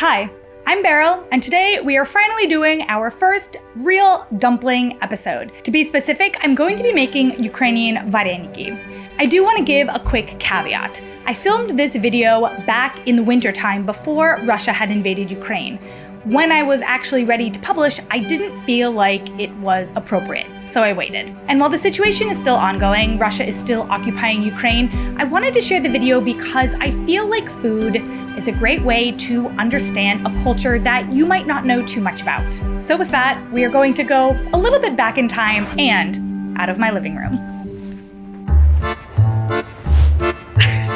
Hi, I'm Beryl, and today we are finally doing our first real dumpling episode. To be specific, I'm going to be making Ukrainian Vareniki. I do want to give a quick caveat. I filmed this video back in the wintertime before Russia had invaded Ukraine. When I was actually ready to publish, I didn't feel like it was appropriate, so I waited. And while the situation is still ongoing, Russia is still occupying Ukraine, I wanted to share the video because I feel like food is a great way to understand a culture that you might not know too much about. So with that, we are going to go a little bit back in time and out of my living room.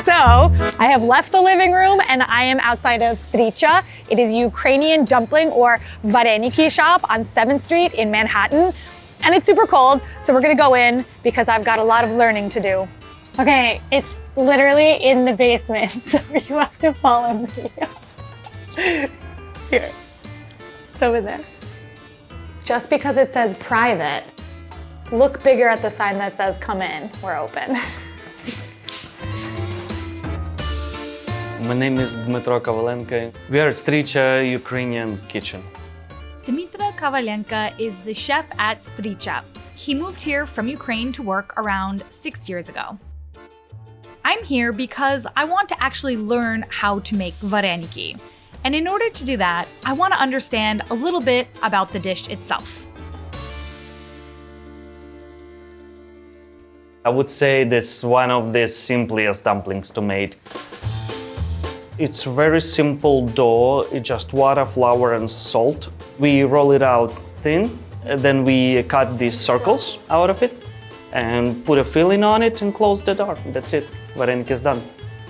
So I have left the living room and I am outside of Streecha. It is a Ukrainian dumpling or Vareniki shop on 7th Street in Manhattan. And it's super cold, so we're gonna go in because I've got a lot of learning to do. Okay, it's literally in the basement, so you have to follow me. Here, it's over there. Just because it says private, look bigger at the sign that says come in, we're open. My name is Dmytro Kovalenko. We are at Streecha Ukrainian kitchen. Dmytro Kovalenko is the chef at Streecha. He moved here from Ukraine to work around 6 years ago. I'm here because I want to actually learn how to make vareniki. And in order to do that, I want to understand a little bit about the dish itself. I would say this is one of the simplest dumplings to make. It's very simple dough, it's just water, flour and salt. We roll it out thin, and then we cut these circles out of it and put a filling on it and close the door. That's it, vareniki is done.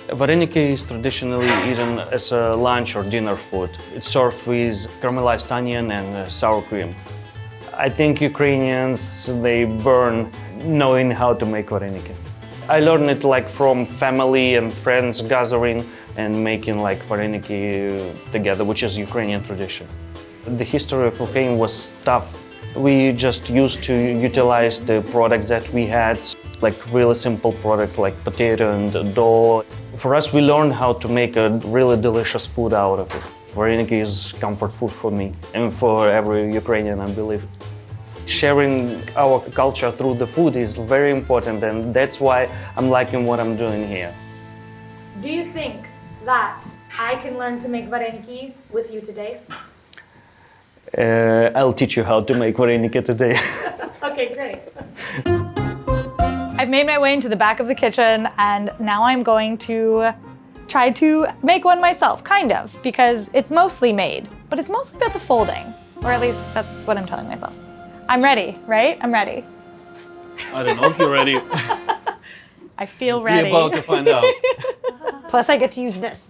Vareniki is traditionally eaten as a lunch or dinner food. It's served with caramelized onion and sour cream. I think Ukrainians, they burn knowing how to make vareniki. I learned it like from family and friends gathering and making like vareniki together, which is Ukrainian tradition. The history of Ukraine was tough. We just used to utilize the products that we had, like really simple products like potato and dough. For us, we learned how to make a really delicious food out of it. Vareniki is comfort food for me and for every Ukrainian, I believe. Sharing our culture through the food is very important, and that's why I'm liking what I'm doing here. Do you think that I can learn to make vareniki with you today? I'll teach you how to make vareniki today. Okay, great. I've made my way into the back of the kitchen and now I'm going to try to make one myself, kind of, because it's mostly made, but it's mostly about the folding, or at least that's what I'm telling myself. I'm ready, right? I'm ready. I don't know if you're ready. I feel ready. We're about to find out. Plus I get to use this.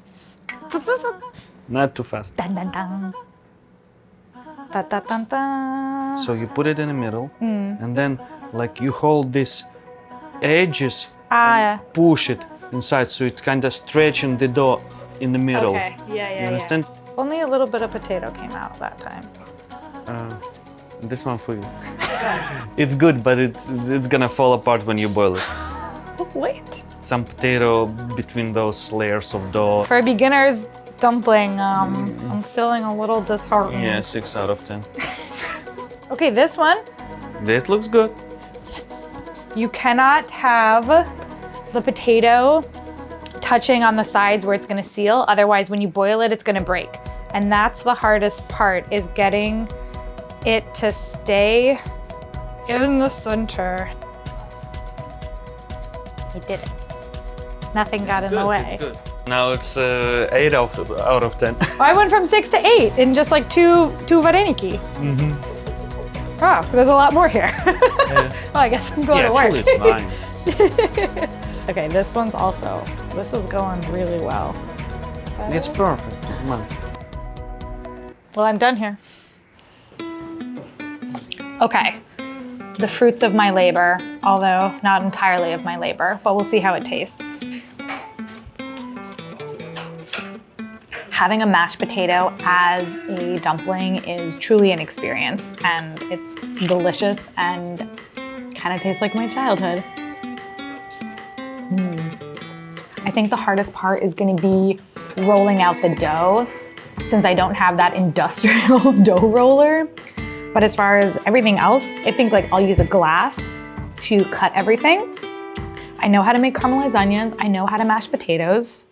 Not too fast. Dun, dun, dun. Da, da, dun, dun. So you put it in the middle, and then like you hold these edges and push it inside, so it's kind of stretching the dough in the middle. Okay, yeah. You understand? Only a little bit of potato came out that time. This one for you. It's good, but it's gonna fall apart when you boil it. Wait. Some potato between those layers of dough. For a beginner's dumpling, I'm feeling a little disheartened. Yeah, 6 out of 10. Okay, this one. That looks good. You cannot have the potato touching on the sides where it's gonna seal. Otherwise, when you boil it, it's gonna break. And that's the hardest part, is getting it to stay in the center. We did it. Nothing got in the way. It's good. Now it's 8 out of 10. I went from 6 to 8 in just like two vareniki. Wow, there's a lot more here. Well, I guess I'm going to work. Actually, it's 9. Okay, this one's also, this is going really well. It's perfect. Come on. Well, I'm done here. Okay, the fruits of my labor, although not entirely of my labor, but we'll see how it tastes. Having a mashed potato as a dumpling is truly an experience, and it's delicious and kind of tastes like my childhood. I think the hardest part is gonna be rolling out the dough since I don't have that industrial dough roller. But as far as everything else, I think like I'll use a glass to cut everything. I know how to make caramelized onions. I know how to mash potatoes.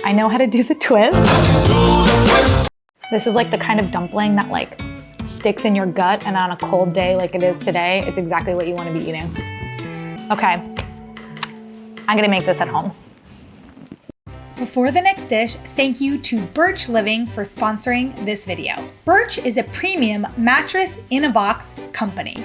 I know how to do the twist. This is like the kind of dumpling that like sticks in your gut, and on a cold day like it is today, it's exactly what you want to be eating. Okay, I'm gonna make this at home. Before the next dish, thank you to Birch Living for sponsoring this video. Birch is a premium mattress in a box company.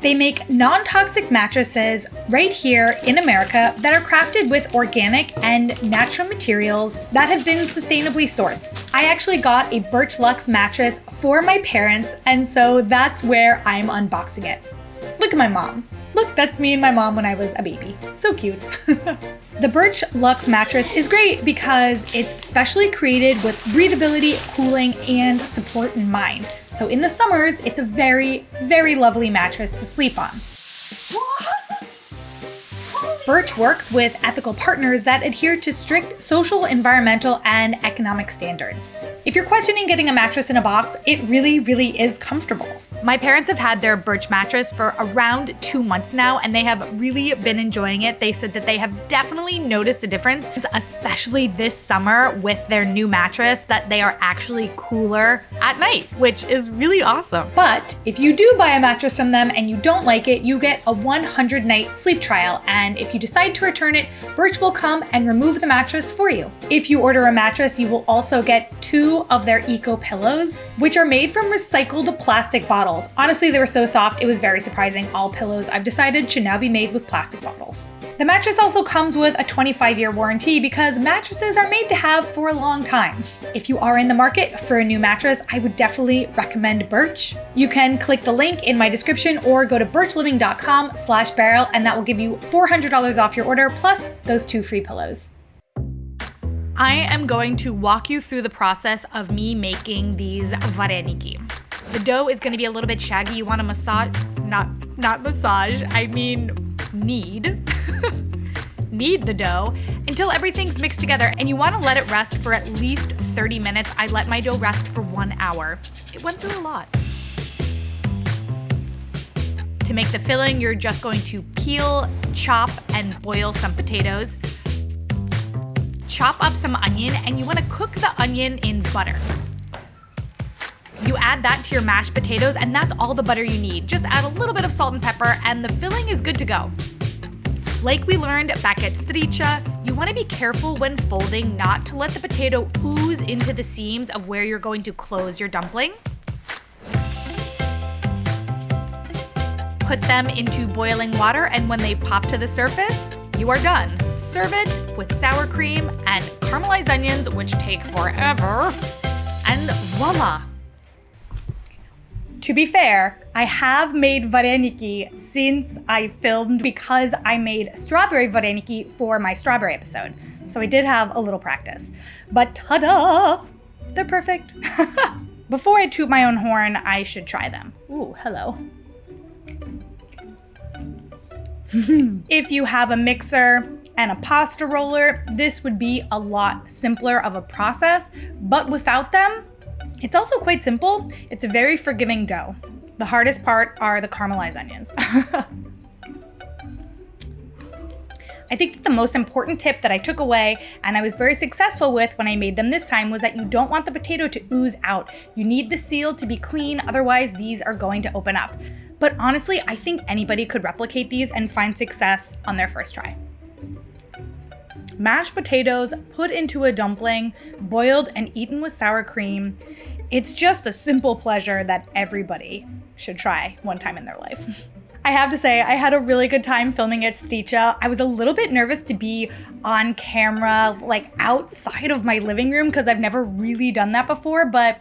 They make non-toxic mattresses right here in America that are crafted with organic and natural materials that have been sustainably sourced. I actually got a Birch Luxe mattress for my parents, and so that's where I'm unboxing it. Look at my mom. Look, that's me and my mom when I was a baby. So cute. The Birch Luxe mattress is great because it's specially created with breathability, cooling, and support in mind. So in the summers, it's a very, very lovely mattress to sleep on. Birch works with ethical partners that adhere to strict social, environmental, and economic standards. If you're questioning getting a mattress in a box, it really, really is comfortable. My parents have had their Birch mattress for around 2 months now, and they have really been enjoying it. They said that they have definitely noticed a difference, especially this summer with their new mattress, that they are actually cooler at night, which is really awesome. But if you do buy a mattress from them and you don't like it, you get a 100-night sleep trial, and if you decide to return it, Birch will come and remove the mattress for you. If you order a mattress, you will also get 2 of their eco pillows, which are made from recycled plastic bottles. Honestly, they were so soft, it was very surprising. All pillows, I've decided, should now be made with plastic bottles. The mattress also comes with a 25-year warranty because mattresses are made to have for a long time. If you are in the market for a new mattress, I would definitely recommend Birch. You can click the link in my description or go to birchliving.com/Beryl, and that will give you $400 off your order plus those 2 free pillows. I am going to walk you through the process of me making these vareniki. The dough is going to be a little bit shaggy. You want to massage, not massage, I mean knead. Knead the dough until everything's mixed together, and you want to let it rest for at least 30 minutes. I let my dough rest for 1 hour. It went through a lot. To make the filling, you're just going to peel, chop, and boil some potatoes. Chop up some onion, and you want to cook the onion in butter. You add that to your mashed potatoes, and that's all the butter you need. Just add a little bit of salt and pepper, and the filling is good to go. Like we learned back at Streecha, you want to be careful when folding not to let the potato ooze into the seams of where you're going to close your dumpling. Put them into boiling water, and when they pop to the surface, you are done. Serve it with sour cream and caramelized onions, which take forever, and voila. To be fair, I have made vareniki since I filmed because I made strawberry vareniki for my strawberry episode. So I did have a little practice. But ta-da! They're perfect. Before I toot my own horn, I should try them. Ooh, hello. If you have a mixer and a pasta roller, this would be a lot simpler of a process, but without them, it's also quite simple. It's a very forgiving dough. The hardest part are the caramelized onions. I think that the most important tip that I took away and I was very successful with when I made them this time was that you don't want the potato to ooze out. You need the seal to be clean, otherwise these are going to open up. But honestly, I think anybody could replicate these and find success on their first try. Mashed potatoes put into a dumpling, boiled and eaten with sour cream. It's just a simple pleasure that everybody should try one time in their life. I have to say, I had a really good time filming at Streecha. I was a little bit nervous to be on camera, like outside of my living room, because I've never really done that before, but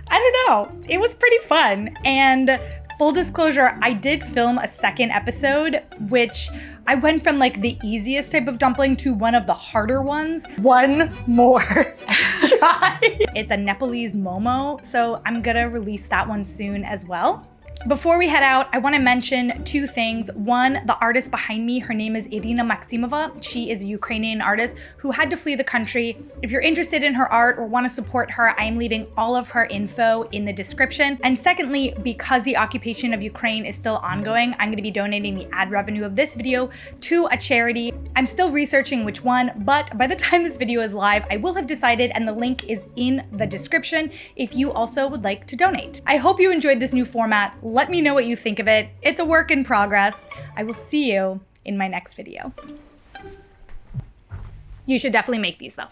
I don't know, it was pretty fun. And full disclosure, I did film a second episode, which I went from like the easiest type of dumpling to one of the harder ones. One more try. It's a Nepalese momo, so I'm gonna release that one soon as well. Before we head out, I want to mention two things. One, the artist behind me, her name is Iryna Maksymova. She is a Ukrainian artist who had to flee the country. If you're interested in her art or want to support her, I am leaving all of her info in the description. And secondly, because the occupation of Ukraine is still ongoing, I'm going to be donating the ad revenue of this video to a charity. I'm still researching which one, but by the time this video is live, I will have decided, and the link is in the description if you also would like to donate. I hope you enjoyed this new format. Let me know what you think of it. It's a work in progress. I will see you in my next video. You should definitely make these though.